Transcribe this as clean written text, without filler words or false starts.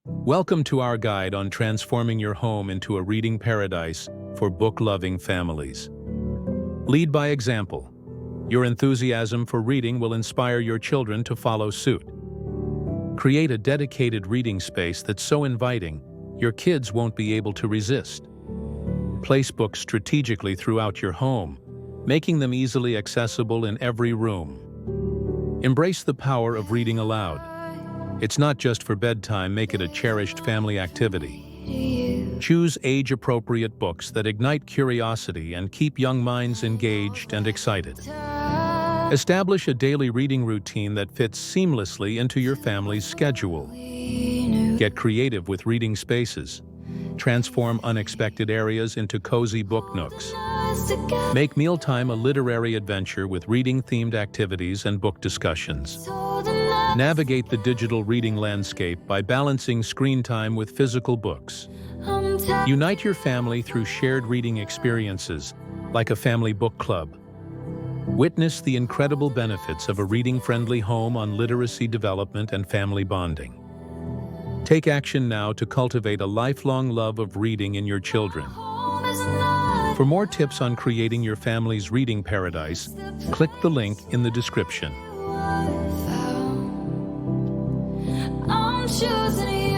Welcome to our guide on transforming your home into a reading paradise for book-loving families. Lead by example. Your enthusiasm for reading will inspire your children to follow suit. Create a dedicated reading space that's so inviting, your kids won't be able to resist. Place books strategically throughout your home, making them easily accessible in every room. Embrace the power of reading aloud. It's not just for bedtime, make it a cherished family activity. Choose age-appropriate books that ignite curiosity and keep young minds engaged and excited. Establish a daily reading routine that fits seamlessly into your family's schedule. Get creative with reading spaces. Transform unexpected areas into cozy book nooks. Make mealtime a literary adventure with reading-themed activities and book discussions. Navigate the digital reading landscape by balancing screen time with physical books. Unite your family through shared reading experiences, like a family book club. Witness the incredible benefits of a reading-friendly home on literacy development and family bonding. Take action now to cultivate a lifelong love of reading in your children. For more tips on creating your family's reading paradise, click the link in the description. I'm choosing you.